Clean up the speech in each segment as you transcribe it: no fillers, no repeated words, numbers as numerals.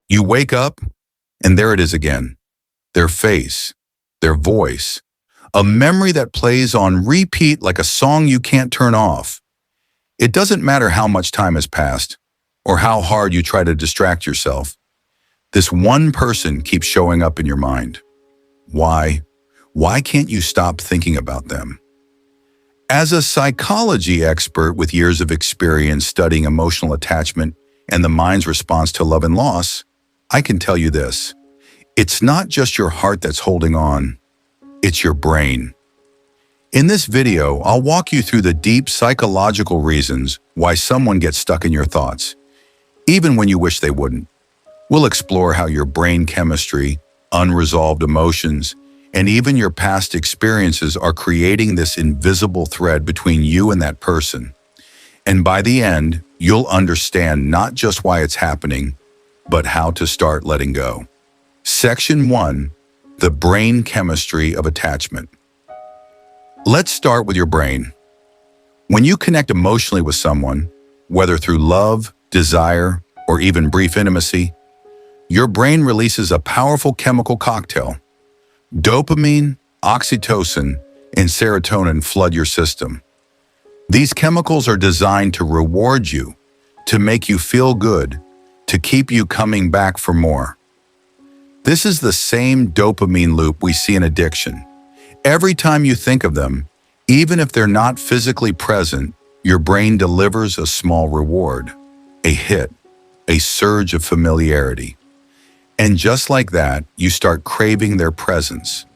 You wake up, and there it is again. Their face, their voice, a memory that plays on repeat like a song you can't turn off. It doesn't matter how much time has passed or how hard you try to distract yourself. This one person keeps showing up in your mind. Why? Why can't you stop thinking about them? As a psychology expert with years of experience studying emotional attachment and the mind's response to love and loss, I can tell you this. It's not just your heart that's holding on, it's your brain. In this video, I'll walk you through the deep psychological reasons why someone gets stuck in your thoughts, even when you wish they wouldn't. We'll explore how your brain chemistry, unresolved emotions, and even your past experiences are creating this invisible thread between you and that person. And by the end, you'll understand not just why it's happening, but how to start letting go. Section 1. The brain chemistry of attachment. Let's start with your brain. When you connect emotionally with someone, whether through love, desire, or even brief intimacy, your brain releases a powerful chemical cocktail. Dopamine, oxytocin, and serotonin flood your system. These chemicals are designed to reward you, to make you feel good, to keep you coming back for more. This is the same dopamine loop we see in addiction. Every time you think of them, even if they're not physically present, your brain delivers a small reward, a hit, a surge of familiarity. And just like that, you start craving their presence,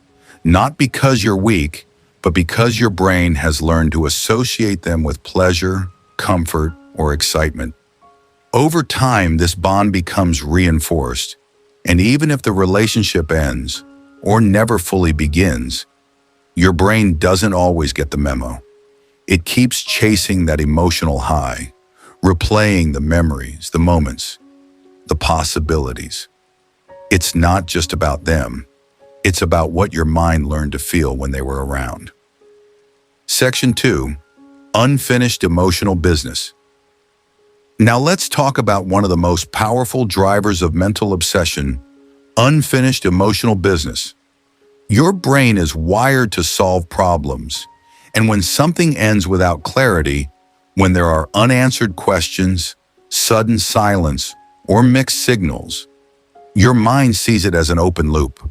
not because you're weak, but because your brain has learned to associate them with pleasure, comfort, or excitement. Over time, this bond becomes reinforced, and even if the relationship ends or never fully begins, your brain doesn't always get the memo. It keeps chasing that emotional high, replaying the memories, the moments, the possibilities. It's not just about them. It's about what your mind learned to feel when they were around. Section 2. Unfinished emotional business. Now let's talk about one of the most powerful drivers of mental obsession, unfinished emotional business. Your brain is wired to solve problems, and when something ends without clarity, when there are unanswered questions, sudden silence, or mixed signals, your mind sees it as an open loop,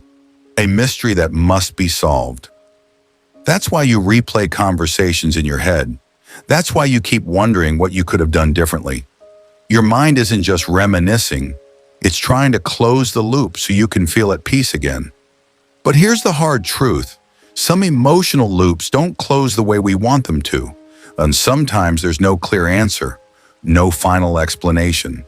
a mystery that must be solved. That's why you replay conversations in your head. That's why you keep wondering what you could have done differently. Your mind isn't just reminiscing, it's trying to close the loop so you can feel at peace again. But here's the hard truth. Some emotional loops don't close the way we want them to, and sometimes there's no clear answer, no final explanation.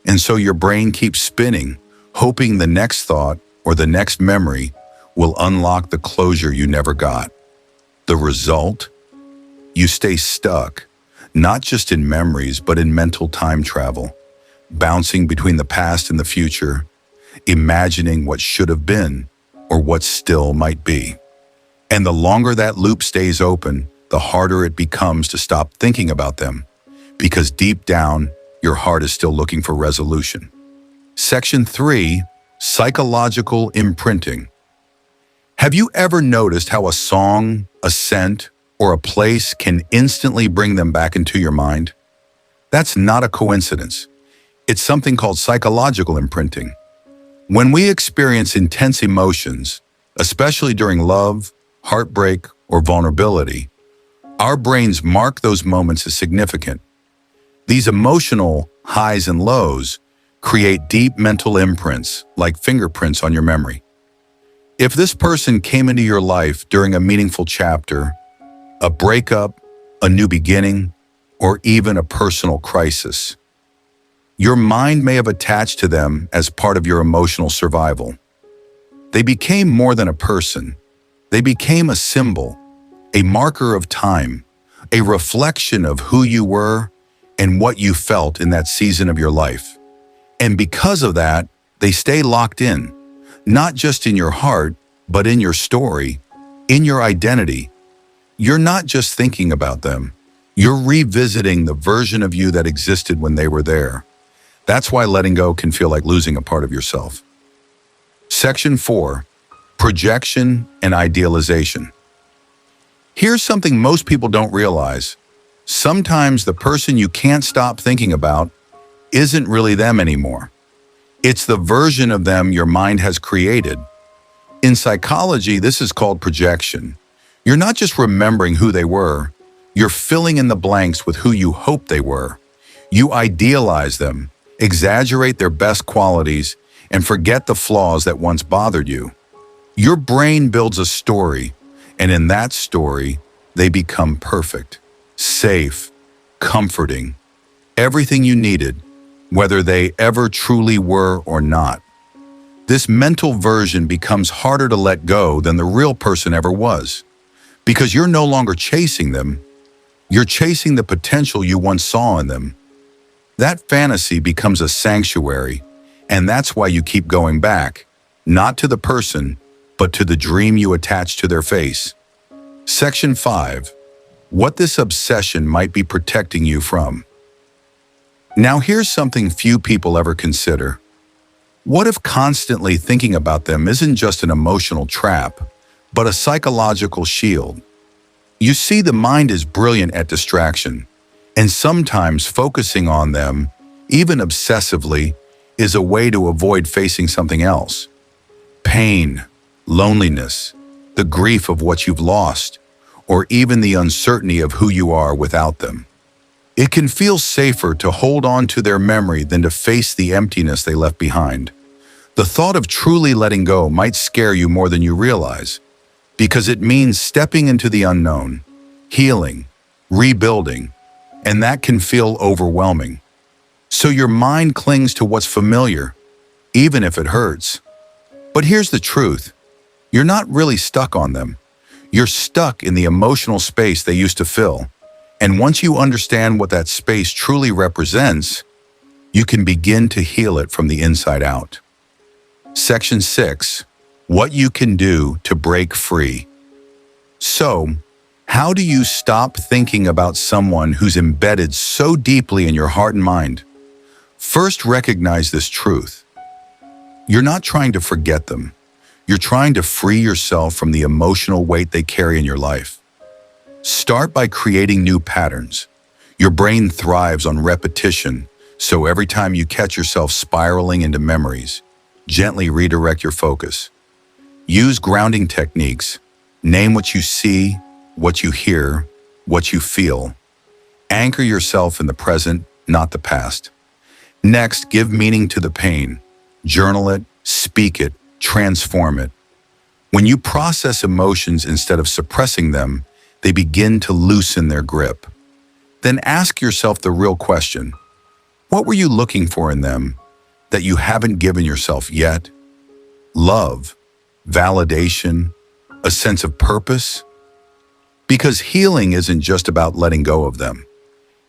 And so your brain keeps spinning, hoping the next thought or the next memory will unlock the closure you never got. The result? You stay stuck, not just in memories, but in mental time travel, bouncing between the past and the future, imagining what should have been or what still might be. And the longer that loop stays open, the harder it becomes to stop thinking about them, because deep down, your heart is still looking for resolution. Section 3. Psychological imprinting. Have you ever noticed how a song, a scent, or a place can instantly bring them back into your mind? That's not a coincidence. It's something called psychological imprinting. When we experience intense emotions, especially during love, heartbreak, or vulnerability, our brains mark those moments as significant. These emotional highs and lows create deep mental imprints, like fingerprints on your memory. If this person came into your life during a meaningful chapter, a breakup, a new beginning, or even a personal crisis, your mind may have attached to them as part of your emotional survival. They became more than a person. They became a symbol, a marker of time, a reflection of who you were and what you felt in that season of your life. And because of that, they stay locked in, not just in your heart, but in your story, in your identity. You're not just thinking about them. You're revisiting the version of you that existed when they were there. That's why letting go can feel like losing a part of yourself. Section 4. Projection and idealization. Here's something most people don't realize. Sometimes the person you can't stop thinking about isn't really them anymore. It's the version of them your mind has created. In psychology, this is called projection. You're not just remembering who they were, you're filling in the blanks with who you hope they were. You idealize them, exaggerate their best qualities, and forget the flaws that once bothered you. Your brain builds a story, and in that story, they become perfect, safe, comforting, everything you needed, whether they ever truly were or not. This mental version becomes harder to let go than the real person ever was, because you're no longer chasing them, you're chasing the potential you once saw in them. That fantasy becomes a sanctuary, and that's why you keep going back, not to the person, but to the dream you attach to their face. Section 5. What this obsession might be protecting you from. Now here's something few people ever consider. What if constantly thinking about them isn't just an emotional trap, but a psychological shield? You see, the mind is brilliant at distraction, and sometimes focusing on them, even obsessively, is a way to avoid facing something else. Pain, loneliness, the grief of what you've lost, or even the uncertainty of who you are without them. It can feel safer to hold on to their memory than to face the emptiness they left behind. The thought of truly letting go might scare you more than you realize, because it means stepping into the unknown, healing, rebuilding, and that can feel overwhelming. So your mind clings to what's familiar, even if it hurts. But here's the truth. You're not really stuck on them. You're stuck in the emotional space they used to fill. And once you understand what that space truly represents, you can begin to heal it from the inside out. Section 6. What you can do to break free. So, how do you stop thinking about someone who's embedded so deeply in your heart and mind? First, recognize this truth. You're not trying to forget them. You're trying to free yourself from the emotional weight they carry in your life. Start by creating new patterns. Your brain thrives on repetition, so every time you catch yourself spiraling into memories, gently redirect your focus. Use grounding techniques. Name what you see, what you hear, what you feel. Anchor yourself in the present, not the past. Next, give meaning to the pain. Journal it, speak it, transform it. When you process emotions instead of suppressing them, they begin to loosen their grip. Then ask yourself the real question. What were you looking for in them that you haven't given yourself yet? Love, validation, a sense of purpose? Because healing isn't just about letting go of them.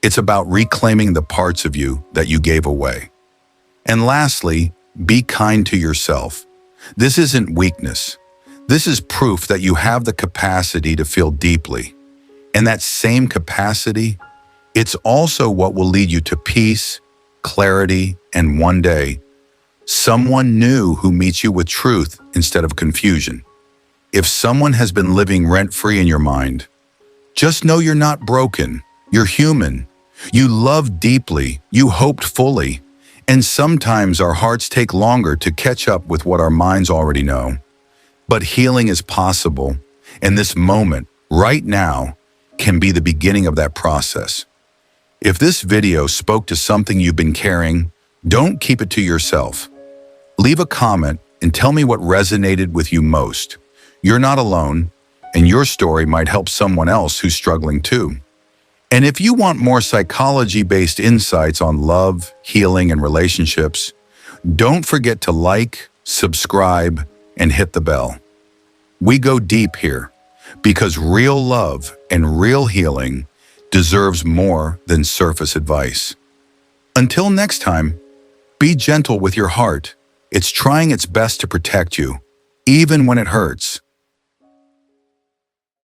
It's about reclaiming the parts of you that you gave away. And lastly, be kind to yourself. This isn't weakness. This is proof that you have the capacity to feel deeply. And that same capacity, it's also what will lead you to peace, clarity, and one day, someone new who meets you with truth instead of confusion. If someone has been living rent-free in your mind, just know you're not broken. You're human. You loved deeply. You hoped fully. And sometimes our hearts take longer to catch up with what our minds already know. But healing is possible, and this moment, right now, can be the beginning of that process. If this video spoke to something you've been carrying, don't keep it to yourself. Leave a comment and tell me what resonated with you most. You're not alone, and your story might help someone else who's struggling too. And if you want more psychology-based insights on love, healing, and relationships, don't forget to like, subscribe, and hit the bell. We go deep here because real love and real healing deserves more than surface advice. Until next time, be gentle with your heart. It's trying its best to protect you, even when it hurts.